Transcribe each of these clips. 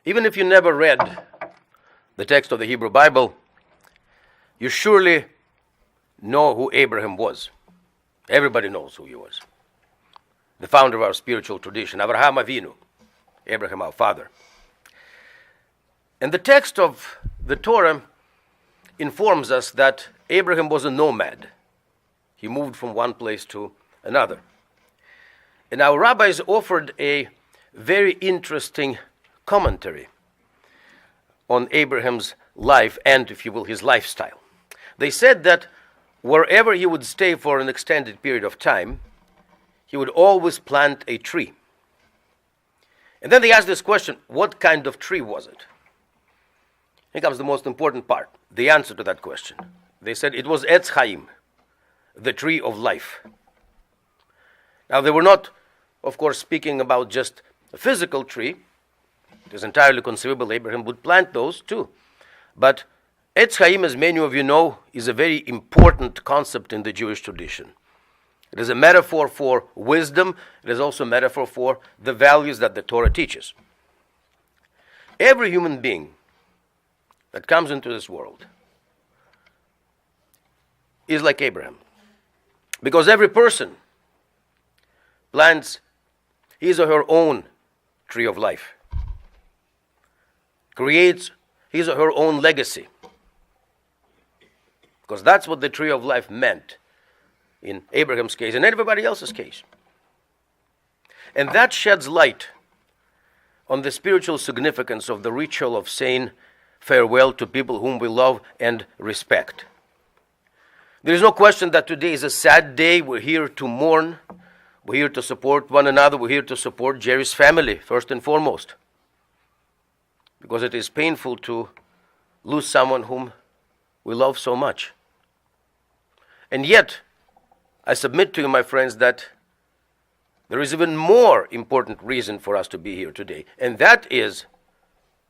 Even if you never read the text of the Hebrew Bible, you surely know who Abraham was. Everybody knows who he was. The founder of our spiritual tradition, Abraham Avinu, Abraham our father. And the text of the Torah informs us that Abraham was a nomad. He moved from one place to another. And our rabbis offered a very interesting commentary on Abraham's life and, if you will, his lifestyle. They said that wherever he would stay for an extended period of time, he would always plant a tree. And then they asked this question, what kind of tree was it? Here comes the most important part, the answer to that question. They said it was Etz Chaim, the tree of life. Now they were not, of course, speaking about just a physical tree. It is entirely conceivable Abraham would plant those too. But Etz Chaim, as many of you know, is a very important concept in the Jewish tradition. It is a metaphor for wisdom. It is also a metaphor for the values that the Torah teaches. Every human being that comes into this world is like Abraham. Because every person plants his or her own tree of life, creates his or her own legacy. Because that's what the tree of life meant in Abraham's case and everybody else's case. And that sheds light on the spiritual significance of the ritual of saying farewell to people whom we love and respect. There is no question that today is a sad day. We're here to mourn. We're here to support one another. We're here to support Gerry's family, first and foremost. Because it is painful to lose someone whom we love so much. And yet, I submit to you, my friends, that there is even more important reason for us to be here today. And that is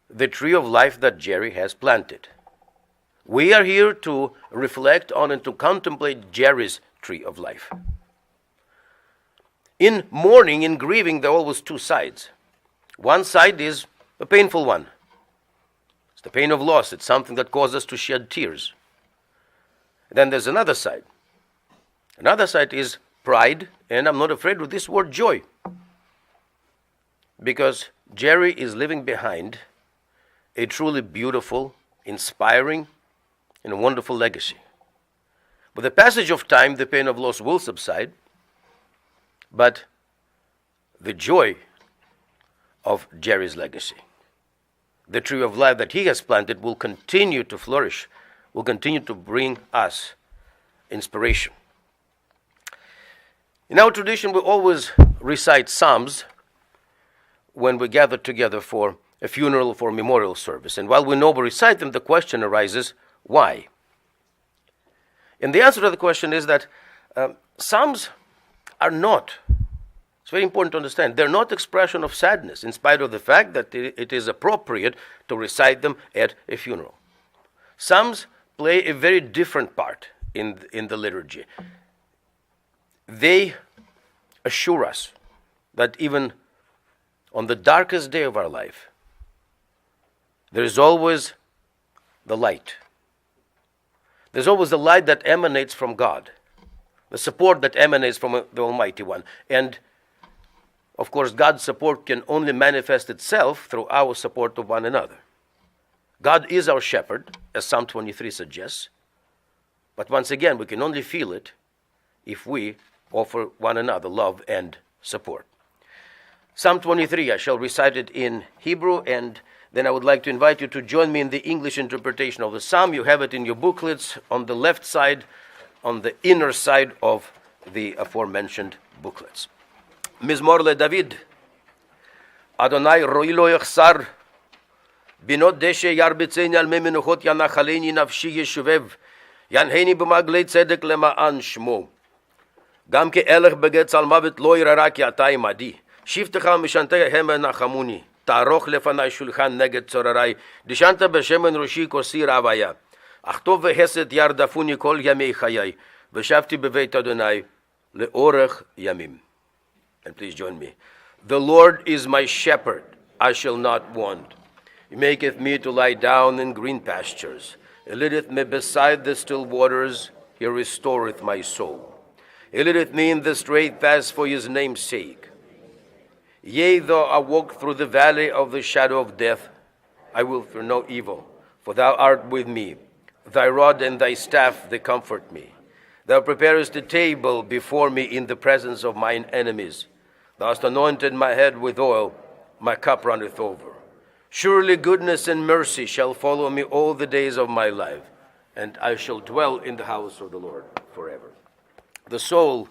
the tree of life that Gerry has planted. We are here to reflect on and to contemplate Gerry's tree of life. In mourning, in grieving, there are always two sides. One side is a painful one. It's the pain of loss. It's something that causes us to shed tears. Then there's another side. Another side is pride, and I'm not afraid of this word, joy. Because Gerry is leaving behind a truly beautiful, inspiring, and wonderful legacy. With the passage of time, the pain of loss will subside, but the joy of Gerry's legacy, the tree of life that he has planted, will continue to flourish, will continue to bring us inspiration. In our tradition, we always recite Psalms when we gather together for a funeral, for a memorial service. And while we know we recite them, the question arises, why? And the answer to the question is that Psalms are not, it's very important to understand, they're not expression of sadness, in spite of the fact that it is appropriate to recite them at a funeral. Psalms play a very different part in the liturgy. They assure us that even on the darkest day of our life, there is always the light. There's always the light that emanates from God, the support that emanates from the Almighty One. And, of course, God's support can only manifest itself through our support of one another. God is our shepherd, as Psalm 23 suggests. But once again, we can only feel it if we offer one another love and support. Psalm 23, I shall recite it in Hebrew, and then I would like to invite you to join me in the English interpretation of the psalm. You have it in your booklets on the left side, on the inner side of the aforementioned booklets. Mizmor LeDavid, Adonai roi lo yachsar, binot deshe yarbitzeni al memenuchot yanachaleni nafshi yeshuvev, yanheni b'maglei tzedek lema'an shmo. Gam ke'elech begetz al mavet lo yirara ki ata imadi. Shivtecha mishantecha hema nachamuni. Ta'aroch lefanai shulchan neged tzorarai. Dishanta b'shemen roshi kosir avaya. Achtov v'hesed yardafuni kol yamei chayai. V'shavti b'veit Adonai le'orech yamim. And please join me. The Lord is my shepherd, I shall not want. He maketh me to lie down in green pastures. He leadeth me beside the still waters. He restoreth my soul. He leadeth me in the straight paths for his name's sake. Yea, though I walk through the valley of the shadow of death, I will fear no evil, for thou art with me. Thy rod and thy staff, they comfort me. Thou preparest a table before me in the presence of mine enemies. Thou hast anointed my head with oil, my cup runneth over. Surely goodness and mercy shall follow me all the days of my life, and I shall dwell in the house of the Lord forever. The soul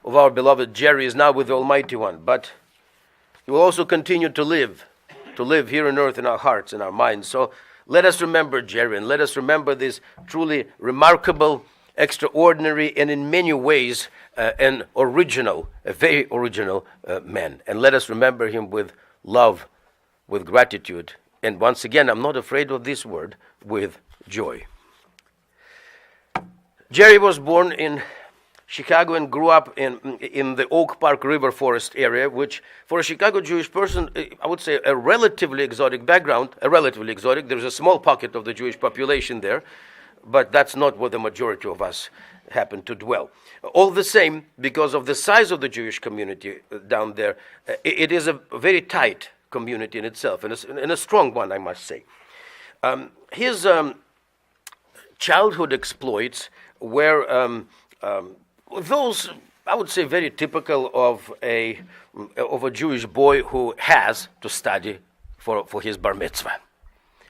of our beloved Gerry is now with the Almighty One, but he will also continue to live here on earth in our hearts and our minds. So let us remember Gerry, and let us remember this truly remarkable, extraordinary, and in many ways a very original man. And let us remember him with love, with gratitude, and once again, I'm not afraid of this word, with joy. Gerry was born in Chicago and grew up in the Oak Park River Forest area, which for a Chicago Jewish person, I would say a relatively exotic background, There's a small pocket of the Jewish population there, but that's not where the majority of us happen to dwell. All the same, because of the size of the Jewish community down there, it is a very tight community in itself, and a strong one, I must say. His childhood exploits were those, I would say, very typical of a Jewish boy who has to study for his bar mitzvah.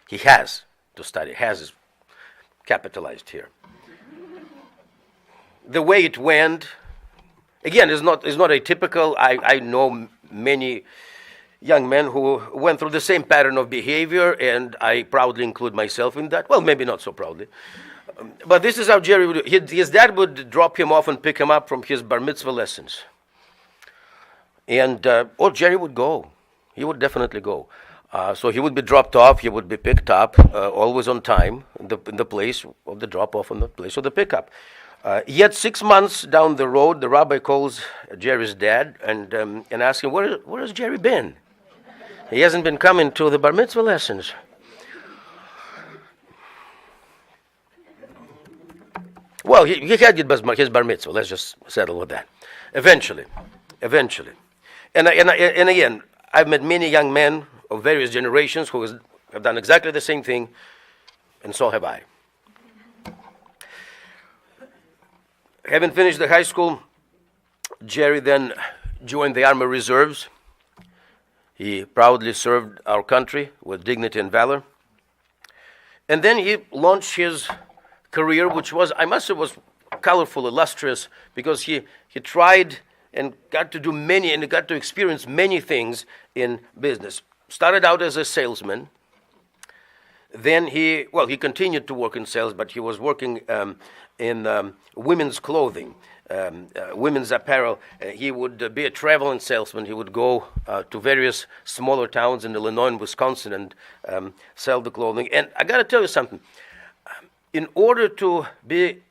He has to study. Has is capitalized here. The way it went, again, is not atypical. I know many young men who went through the same pattern of behavior, and I proudly include myself in that. Well, maybe not so proudly. But this is how Gerry would do. His dad would drop him off and pick him up from his bar mitzvah lessons. And, Gerry would go. He would definitely go. So he would be dropped off, he would be picked up, always on time, in the place of the drop-off and the place of the pickup. Yet 6 months down the road, the rabbi calls Gerry's dad and asks him, where has Gerry been? He hasn't been coming to the bar mitzvah lessons. Well, he had his bar mitzvah. Let's just settle with that. Eventually. And again, I've met many young men of various generations who have done exactly the same thing, and so have I. Having finished the high school, Gerry then joined the Army Reserves. He proudly served our country with dignity and valor. And then he launched his career, which was, I must say, was colorful, illustrious, because he tried and got to do many, and got to experience many things in business. Started out as a salesman. Then he continued to work in sales, but he was working in women's clothing, women's apparel. He would be a traveling salesman. He would go to various smaller towns in Illinois and Wisconsin and sell the clothing. And I got to tell you something. In order to be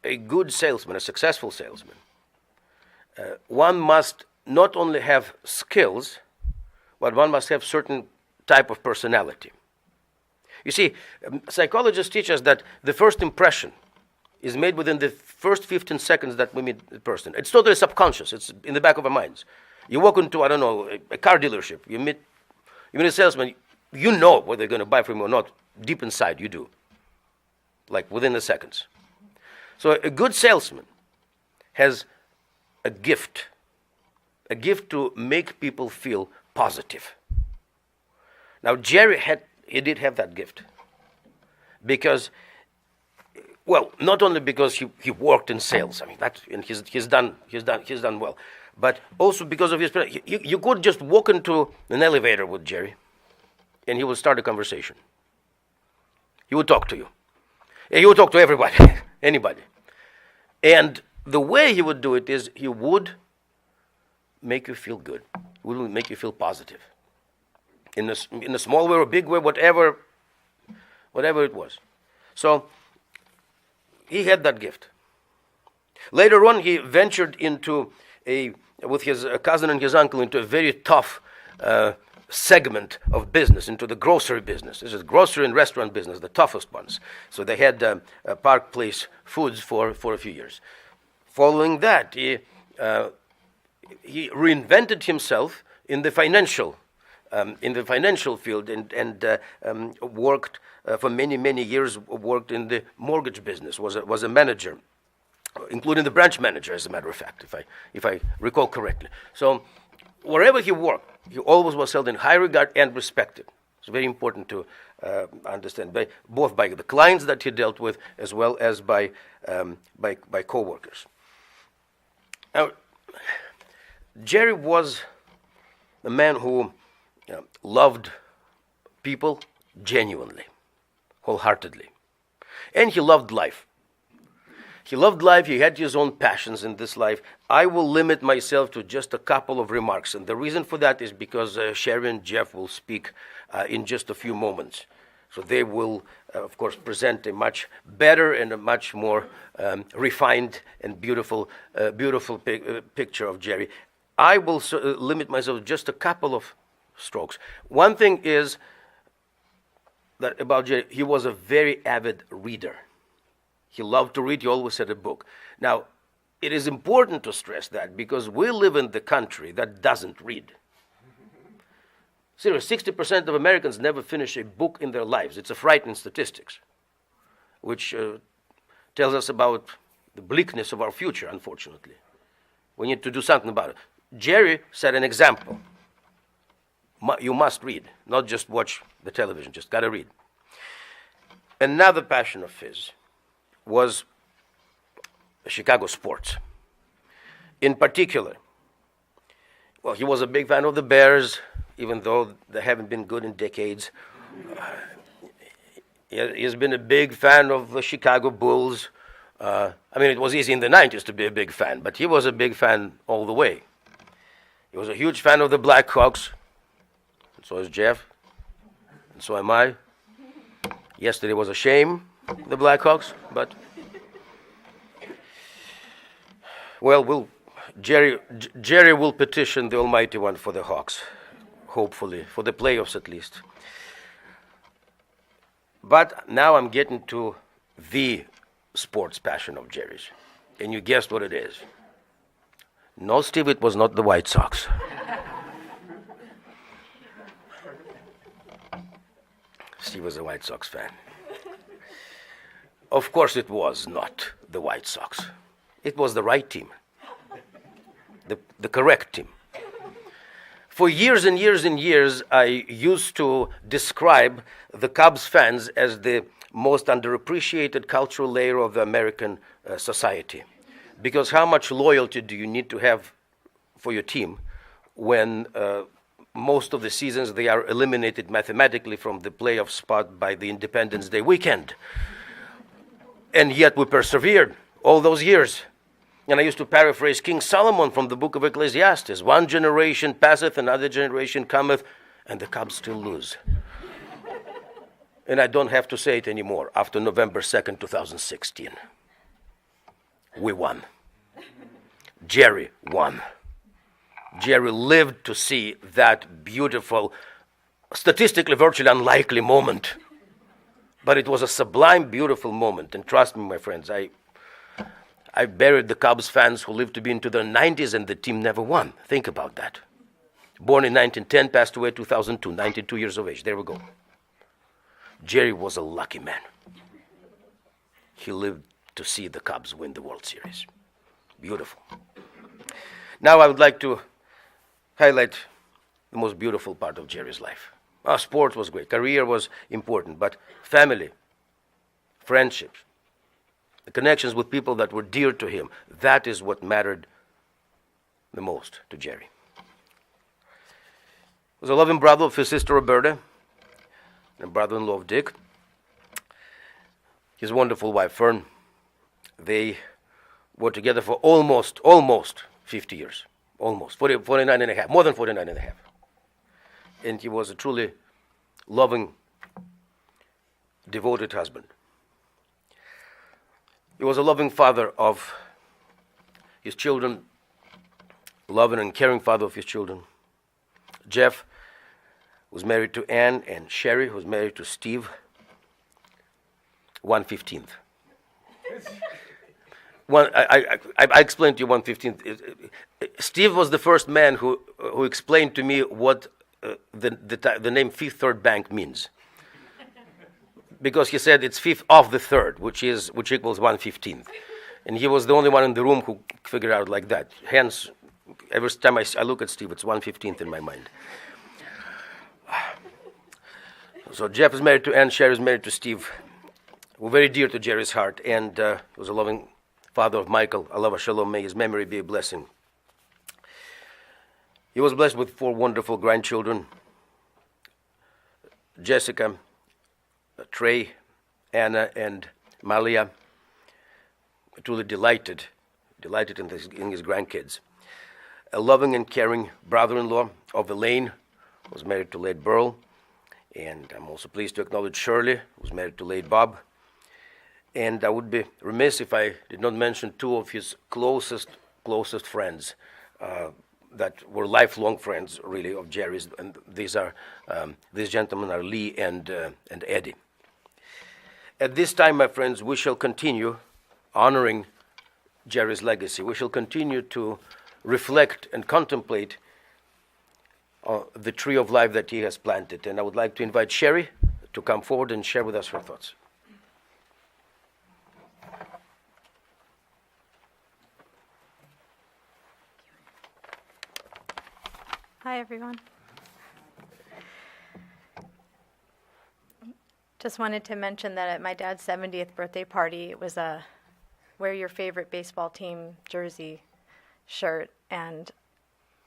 a good salesman, a successful salesman, one must not only have skills, but one must have certain type of personality. You see, psychologists teach us that the first impression is made within the first 15 seconds that we meet the person. It's totally subconscious. It's in the back of our minds. You walk into, I don't know, a car dealership. You meet a salesman. You know what they're going to buy from you or not. Deep inside, you do. Like within the seconds. So a good salesman has a gift to make people feel positive. Now, Gerry did have that gift. Because, well, not only because he worked in sales, I mean, and he's done well, but also because of his. You could just walk into an elevator with Gerry, and he would start a conversation. He would talk to you. And he would talk to everybody, anybody. And the way he would do it is he would make you feel good. He would make you feel positive. In a small way or a big way, whatever it was. So he had that gift. Later on, he ventured with his cousin and his uncle into a very tough segment of business, into the grocery business. This is grocery and restaurant business, the toughest ones. So they had Park Place Foods for a few years. Following that, he reinvented himself in the financial field and worked for many years. Worked in the mortgage business. Was a manager, including the branch manager, as a matter of fact, if I recall correctly. So wherever he worked, he always was held in high regard and respected. It's very important to understand, both by the clients that he dealt with as well as by co-workers. Now, Gerry was a man who loved people genuinely, wholeheartedly. And he loved life. He loved life. He had his own passions in this life. I will limit myself to just a couple of remarks. And the reason for that is because Sherry and Jeff will speak in just a few moments. So they will, of course, present a much better and a much more refined and beautiful picture of Gerry. I will limit myself to just a couple of strokes. One thing is that about Gerry, he was a very avid reader. He loved to read. He always had a book. Now, it is important to stress that because we live in the country that doesn't read. Seriously, 60% of Americans never finish a book in their lives. It's a frightening statistics, which tells us about the bleakness of our future, unfortunately. We need to do something about it. Gerry set an example. You must read, not just watch the television, just got to read. Another passion of his was Chicago sports. In particular, well, he was a big fan of the Bears, even though they haven't been good in decades. He's been a big fan of the Chicago Bulls. I mean, it was easy in the 90s to be a big fan, but he was a big fan all the way. He was a huge fan of the Blackhawks, and so is Jeff, and so am I. Yesterday was a shame, the Blackhawks, but well, Gerry will petition the Almighty One for the Hawks, hopefully, for the playoffs at least. But now I'm getting to the sports passion of Gerry's, and you guessed what it is. No, Steve, it was not the White Sox. Steve was a White Sox fan. Of course it was not the White Sox. It was the right team. The correct team. For years and years and years, I used to describe the Cubs fans as the most underappreciated cultural layer of the American society. Because how much loyalty do you need to have for your team when most of the seasons they are eliminated mathematically from the playoff spot by the Independence Day weekend? And yet we persevered all those years. And I used to paraphrase King Solomon from the book of Ecclesiastes. One generation passeth, another generation cometh, and the Cubs still lose. And I don't have to say it anymore after November 2nd, 2016. We won. Gerry won. Gerry lived to see that beautiful, statistically virtually unlikely moment. But it was a sublime, beautiful moment. And trust me, my friends, I buried the Cubs fans who lived to be into their 90s and the team never won. Think about that. Born in 1910, passed away 2002, 92 years of age. There we go. Gerry was a lucky man. He lived to see the Cubs win the World Series. Beautiful. Now I would like to highlight the most beautiful part of Gerry's life. Our sport was great. Career was important, but family, friendships, the connections with people that were dear to him, that is what mattered the most to Gerry. He was a loving brother of his sister Roberta, and a brother-in-law of Dick. His wonderful wife Fern. They were together for almost 50 years. Almost, 49 and a half, more than 49 and a half. And he was a truly loving, devoted husband. He was a loving father of his children, loving and caring father of his children. Jeff was married to Ann, and Sherry was married to Steve, 1/15. I explained to you 1/15. Steve was the first man who explained to me what the name Fifth Third Bank means. Because he said it's fifth of the third, which equals 1/15. And he was the only one in the room who figured out like that. Hence, every time I look at Steve, it's 1/15 in my mind. So Jeff is married to Ann, Sherry is married to Steve. We're very dear to Gerry's heart, and he was a loving father of Michael. Alav Shalom, may his memory be a blessing. He was blessed with 4 wonderful grandchildren: Jessica, Trey, Anna, and Malia. Truly delighted in his grandkids. A loving and caring brother-in-law of Elaine was married to late Burl, and I'm also pleased to acknowledge Shirley, who was married to late Bob. And I would be remiss if I did not mention 2 of his closest friends that were lifelong friends, really, of Gerry's. And these gentlemen are Lee and Eddie. At this time, my friends, we shall continue honoring Gerry's legacy. We shall continue to reflect and contemplate the tree of life that he has planted. And I would like to invite Sherry to come forward and share with us her thoughts. Hi, everyone. Just wanted to mention that at my dad's 70th birthday party, it was a wear your favorite baseball team jersey shirt, and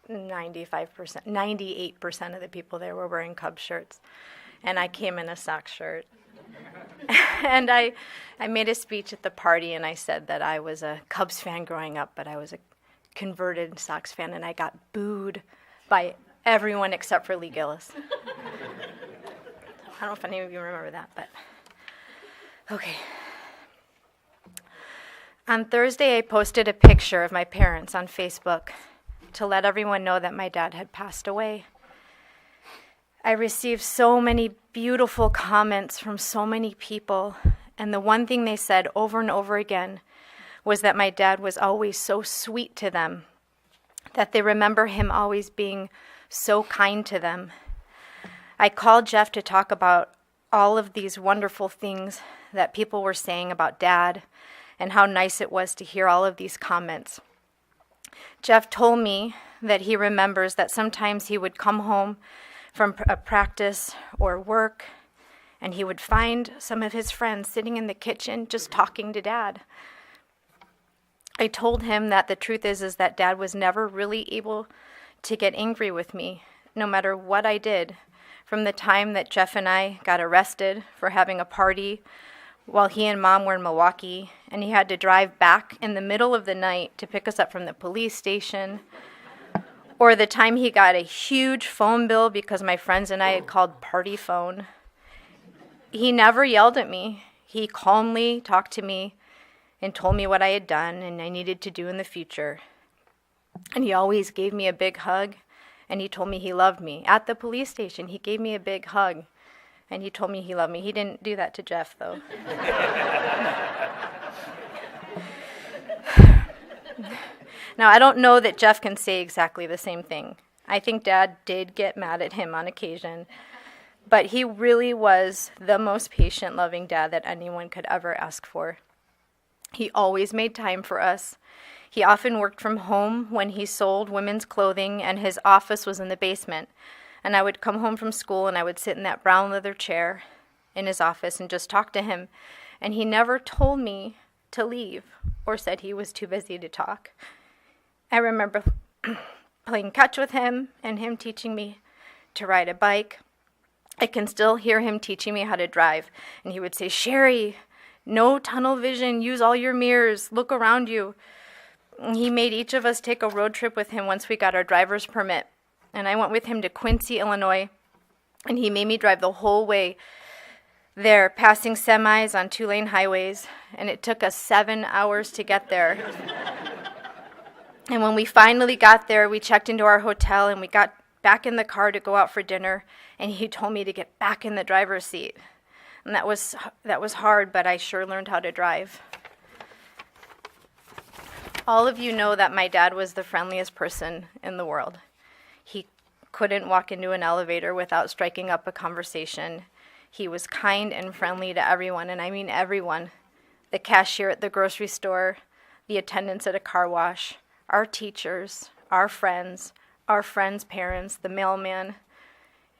98% of the people there were wearing Cubs shirts, and I came in a Sox shirt. And I made a speech at the party, and I said that I was a Cubs fan growing up, but I was a converted Sox fan, and I got booed by everyone except for Lee Gillis. I don't know if any of you remember that, but okay. On Thursday, I posted a picture of my parents on Facebook to let everyone know that my dad had passed away. I received so many beautiful comments from so many people, and the one thing they said over and over again was that my dad was always so sweet to them, that they remember him always being so kind to them. I called Jeff to talk about all of these wonderful things that people were saying about Dad and how nice it was to hear all of these comments. Jeff told me that he remembers that sometimes he would come home from a practice or work, and he would find some of his friends sitting in the kitchen just talking to Dad. I told him that the truth is that Dad was never really able to get angry with me, no matter what I did, from the time that Jeff and I got arrested for having a party while he and Mom were in Milwaukee, and he had to drive back in the middle of the night to pick us up from the police station, or the time he got a huge phone bill because my friends and I had called party phone. He never yelled at me. He calmly talked to me and told me what I had done and I needed to do in the future. And he always gave me a big hug, and he told me he loved me. At the police station, he gave me a big hug, and he told me he loved me. He didn't do that to Jeff, though. Now, I don't know that Jeff can say exactly the same thing. I think Dad did get mad at him on occasion, but he really was the most patient, loving dad that anyone could ever ask for. He always made time for us. He often worked from home when he sold women's clothing, and his office was in the basement. And I would come home from school, and I would sit in that brown leather chair in his office and just talk to him. And he never told me to leave or said he was too busy to talk. I remember playing catch with him and him teaching me to ride a bike. I can still hear him teaching me how to drive. And he would say, "Sherry, no tunnel vision, use all your mirrors, look around you." And he made each of us take a road trip with him once we got our driver's permit. And I went with him to Quincy, Illinois, and he made me drive the whole way there, passing semis on 2-lane highways, and it took us 7 hours to get there. And when we finally got there, we checked into our hotel, and we got back in the car to go out for dinner, and he told me to get back in the driver's seat. And that was hard, but I sure learned how to drive. All of you know that my dad was the friendliest person in the world. He couldn't walk into an elevator without striking up a conversation. He was kind and friendly to everyone, and I mean everyone. The cashier at the grocery store, the attendants at a car wash, our teachers, our friends' parents, the mailman.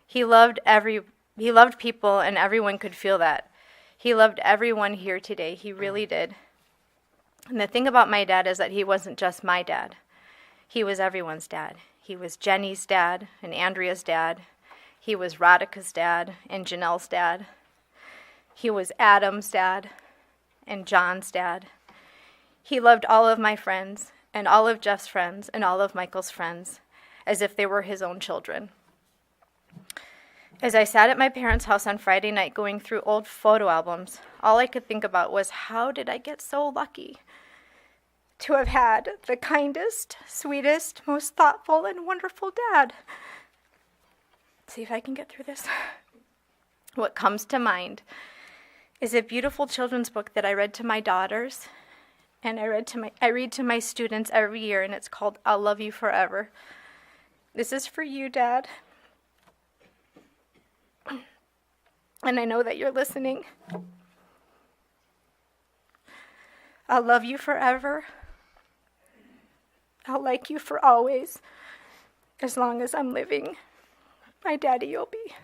He loved people, and everyone could feel that. He loved everyone here today. He really did. And the thing about my dad is that he wasn't just my dad. He was everyone's dad. He was Jenny's dad and Andrea's dad. He was Radhika's dad and Janelle's dad. He was Adam's dad and John's dad. He loved all of my friends and all of Jeff's friends and all of Michael's friends as if they were his own children. As I sat at my parents' house on Friday night going through old photo albums, all I could think about was, how did I get so lucky to have had the kindest, sweetest, most thoughtful, and wonderful dad? Let's see if I can get through this. What comes to mind is a beautiful children's book that I read to my daughters, and I read to my students every year, and it's called I'll Love You Forever. This is for you, Dad. And I know that you're listening. I'll love you forever. I'll like you for always. As long as I'm living, my daddy you'll be.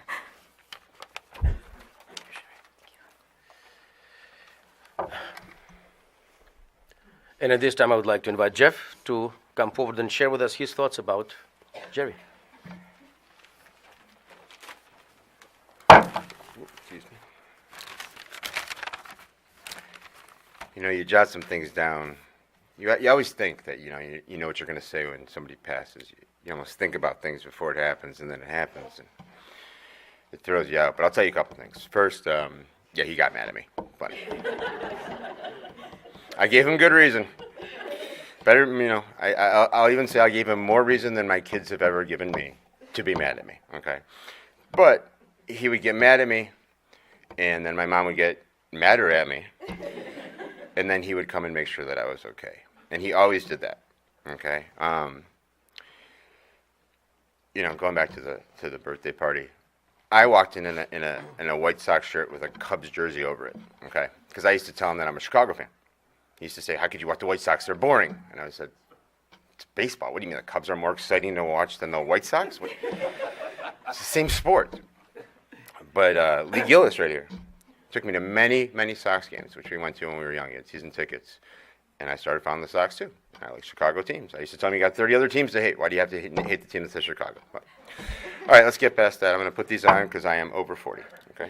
And at this time, I would like to invite Jeff to come forward and share with us his thoughts about Gerry. Excuse me. You know, you jot some things down. You always think that, you know what you're going to say when somebody passes. You almost think about things before it happens, and then it happens, and it throws you out. But I'll tell you a couple things. First, yeah, he got mad at me. But I gave him good reason. Better, I'll even say I gave him more reason than my kids have ever given me to be mad at me, okay? But he would get mad at me, and then my mom would get madder at me, and then he would come and make sure that I was okay. And he always did that, okay? Going back to the birthday party, I walked in a White Sox shirt with a Cubs jersey over it, okay? Because I used to tell him that I'm a Chicago fan. He used to say, "How could you watch the White Sox? They're boring." And I said, "It's baseball. What do you mean the Cubs are more exciting to watch than the White Sox? It's the same sport." But Lee Gillis right here took me to many, many Sox games, which we went to when we were young. He had season tickets. And I started following the Sox, too. I like Chicago teams. I used to tell him, you got 30 other teams to hate. Why do you have to hate the team that says Chicago? But, all right, let's get past that. I'm going to put these on because I am over 40, okay?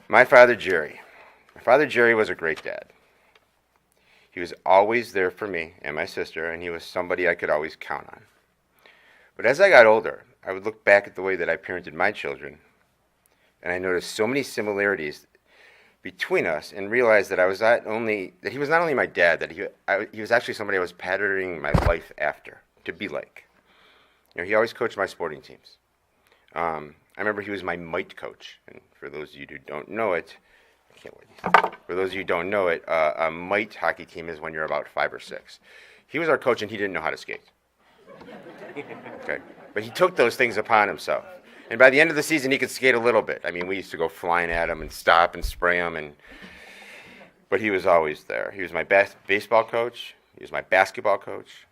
My father, Gerry. My father, Gerry, was a great dad. He was always there for me and my sister, and he was somebody I could always count on. But as I got older, I would look back at the way that I parented my children, and I noticed so many similarities between us, and realized that he was not only my dad, that he was actually somebody I was patterning my life after to be like. He always coached my sporting teams. I remember he was my might coach, and for those of you who don't know it, can't wait. For those of you who don't know it, a mite hockey team is when you're about 5 or 6. He was our coach, and he didn't know how to skate. Okay, but he took those things upon himself. And by the end of the season, he could skate a little bit. I mean, we used to go flying at him and stop and spray him, but he was always there. He was my best baseball coach. He was my basketball coach.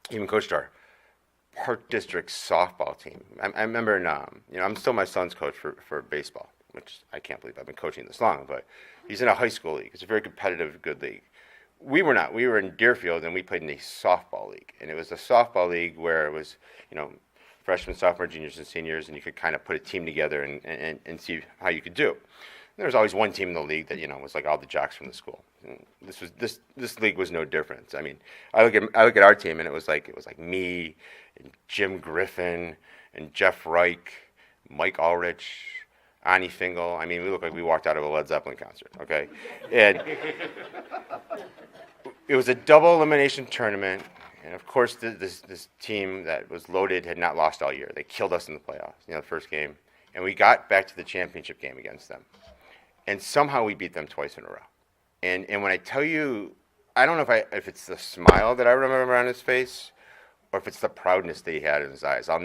He even coached our Park District softball team. I remember, I'm still my son's coach for baseball, which I can't believe I've been coaching this long, but he's in a high school league. It's a very competitive, good league. We were not. We were in Deerfield, and we played in a softball league. And it was a softball league where it was, freshmen, sophomore, juniors, and seniors, and you could kind of put a team together and see how you could do. There was always one team in the league that was like all the jocks from the school. And this league was no different. I mean, I look at our team, and it was like me and Jim Griffin and Jeff Reich, Mike Ulrich, Ani Fingal. I mean, we looked like we walked out of a Led Zeppelin concert. Okay, and it was a double elimination tournament. And of course, this team that was loaded had not lost all year. They killed us in the playoffs, the first game. And we got back to the championship game against them. And somehow we beat them twice in a row. And when I tell you, I don't know if it's the smile that I remember on his face, or if it's the proudness that he had in his eyes. I'll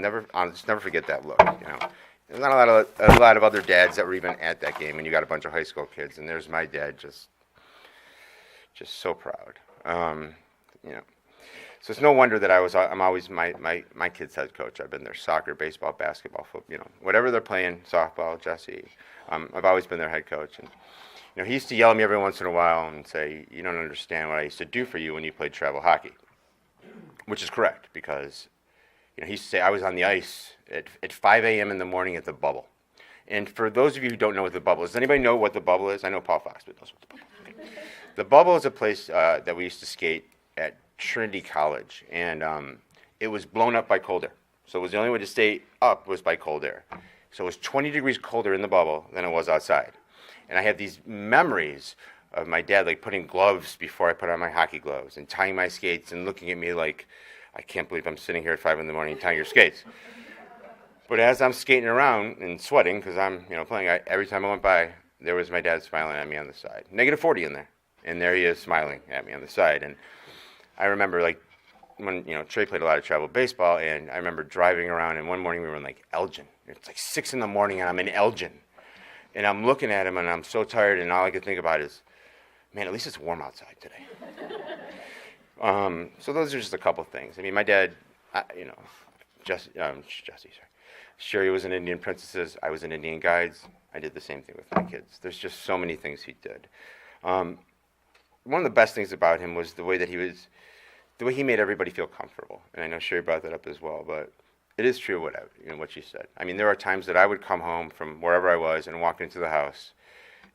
just never forget that look. There's not a lot of other dads that were even at that game, and you got a bunch of high school kids, and there's my dad just so proud. So it's no wonder that I'm always my kid's head coach. I've been their soccer, baseball, basketball, football, whatever they're playing, softball, Jesse. I've always been their head coach. And he used to yell at me every once in a while and say, "You don't understand what I used to do for you when you played travel hockey," which is correct, because he used to say I was on the ice at 5 a.m. in the morning at the Bubble. And for those of you who don't know what the Bubble is, does anybody know what the Bubble is? I know Paul Foxwood knows what the Bubble is. Okay. The Bubble is a place that we used to skate at Trinity College, and it was blown up by cold air. So it was the only way to stay up was by cold air. So it was 20 degrees colder in the bubble than it was outside. And I have these memories of my dad putting gloves before I put on my hockey gloves and tying my skates and looking at me like, I can't believe I'm sitting here at 5 in the morning tying your skates. But as I'm skating around and sweating, because I'm playing, every time I went by, there was my dad smiling at me on the side. -40 in there. And there he is smiling at me on the side. And I remember when Trey played a lot of travel baseball, and I remember driving around, and one morning we were in Elgin. It's 6 in the morning, and I'm in Elgin. And I'm looking at him, and I'm so tired, and all I could think about is, man, at least it's warm outside today. So those are just a couple things. I mean, my dad, Jesse, Sherry was in Indian Princesses. I was in Indian Guides. I did the same thing with my kids. There's just so many things he did. One of the best things about him was the way he made everybody feel comfortable. And I know Sherry brought that up as well, but it is true what she said. I mean, there are times that I would come home from wherever I was and walk into the house,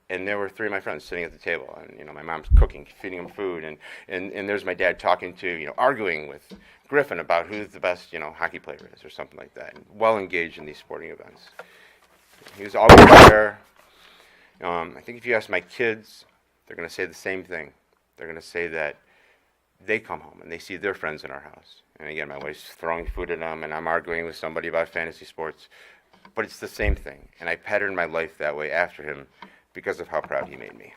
and there were 3 of my friends sitting at the table, and my mom's cooking, feeding them food, and there's my dad talking to, arguing with Griffin about who the best, hockey player is or something like that, and well engaged in these sporting events. He was always there. I think if you ask my kids, they're going to say the same thing. They're going to say that they come home and they see their friends in our house. And again, my wife's throwing food at them, and I'm arguing with somebody about fantasy sports. But it's the same thing. And I patterned my life that way after him because of how proud he made me.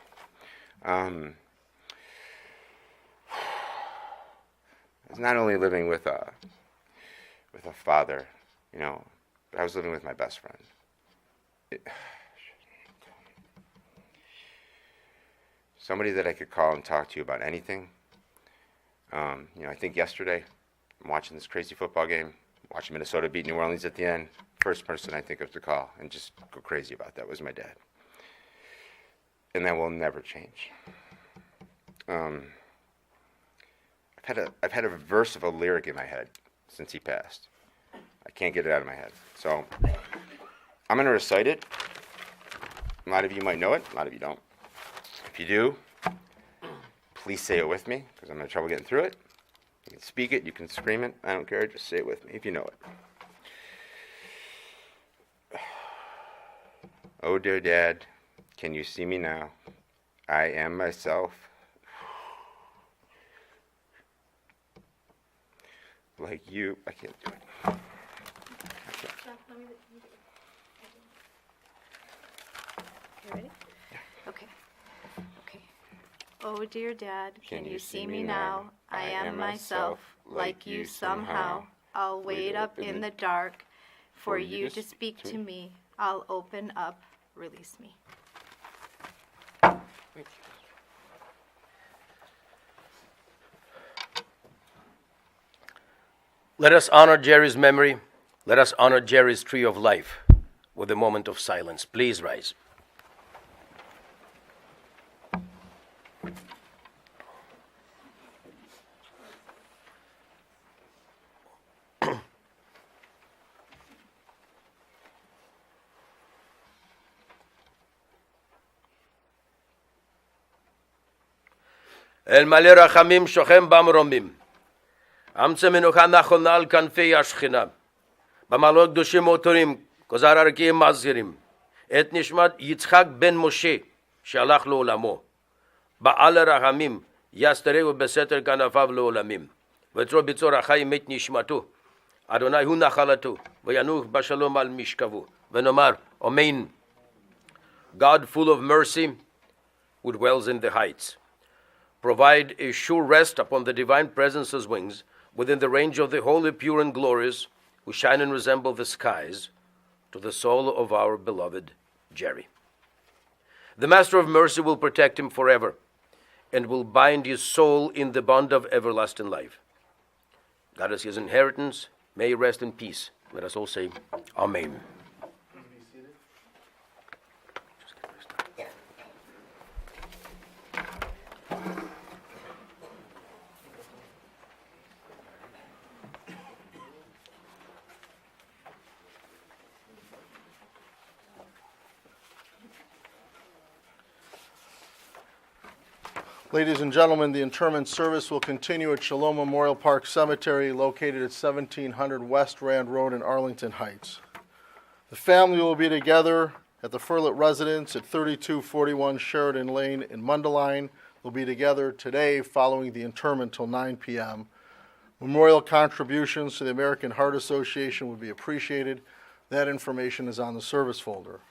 I was not only living with a father, but I was living with my best friend. Somebody that I could call and talk to about anything. I think yesterday, I'm watching this crazy football game, watching Minnesota beat New Orleans at the end. First person I think of to call and just go crazy about that was my dad. And that will never change. I've had a verse of a lyric in my head since he passed. I can't get it out of my head. So I'm going to recite it. A lot of you might know it. A lot of you don't. If you do, please say it with me, because I'm having trouble getting through it. You can speak it, you can scream it, I don't care, just say it with me if you know it. Oh dear Dad, can you see me now? I am myself. Like you, I can't do it. You ready? Oh, dear Dad, can you see me now? I am myself, like you somehow. I'll wait up in the dark for you to speak to me. I'll open up, release me. Let us honor Gerry's memory. Let us honor Gerry's tree of life with a moment of silence. Please rise. אל מלא רחמים שוכם במרומים. אמצע מנוחה נכונה על כנפי השכינה. במעלות קדושים מותרים, כוזר ערכיים מזהירים. את נשמת יצחק בן משה, שהלך לעולמו. בעל הרחמים, יסתרהו בסתר כנפיו לעולמים. וצרו בצור החיים מת נשמתו. אדוני הוא נחלתו, וינוח בשלום על משכבו. ונאמר, אמן. God full of mercy, who dwells in the heights. Provide a sure rest upon the divine presence's wings, within the range of the holy, pure, and glorious, who shine and resemble the skies, to the soul of our beloved Gerry. The Master of Mercy will protect him forever, and will bind his soul in the bond of everlasting life. God is his inheritance. May he rest in peace. Let us all say, Amen. Ladies and gentlemen, the interment service will continue at Shalom Memorial Park Cemetery, located at 1700 West Rand Road in Arlington Heights. The family will be together at the Furlet residence at 3241 Sheridan Lane in Mundelein. They'll be together today following the interment till 9 p.m. Memorial contributions to the American Heart Association would be appreciated. That information is on the service folder.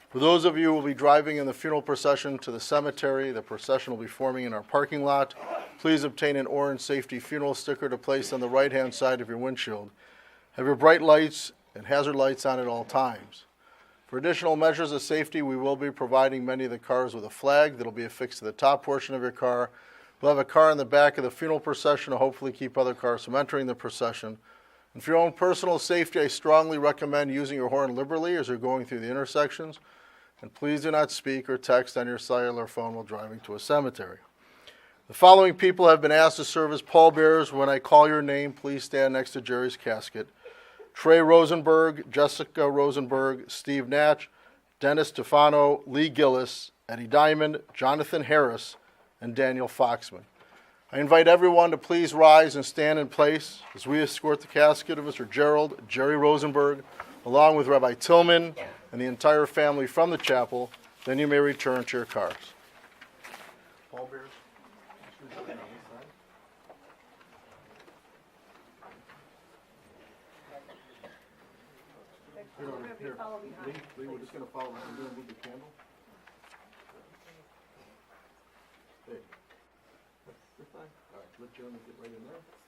For those of you who will be driving in the funeral procession to the cemetery, the procession will be forming in our parking lot. Please obtain an orange safety funeral sticker to place on the right-hand side of your windshield. Have your bright lights and hazard lights on at all times. For additional measures of safety, we will be providing many of the cars with a flag that will be affixed to the top portion of your car. We'll have a car in the back of the funeral procession to hopefully keep other cars from entering the procession. And for your own personal safety, I strongly recommend using your horn liberally as you're going through the intersections. And please do not speak or text on your cellular phone while driving to a cemetery. The following people have been asked to serve as pallbearers. When I call your name, please stand next to Gerry's casket. Trey Rosenberg, Jessica Rosenberg, Steve Natch, Dennis Stefano, Lee Gillis, Eddie Diamond, Jonathan Harris, and Daniel Foxman. I invite everyone to please rise and stand in place as we escort the casket of Mr. Gerald, Gerry Rosenberg, along with Rabbi Tillman and the entire family from the chapel. Then you may return to your cars. Pallbearers. Here, Lee, we're just going to follow. We're going to move the candle. Hey. You're fine. All right, let Jeremy get right in there.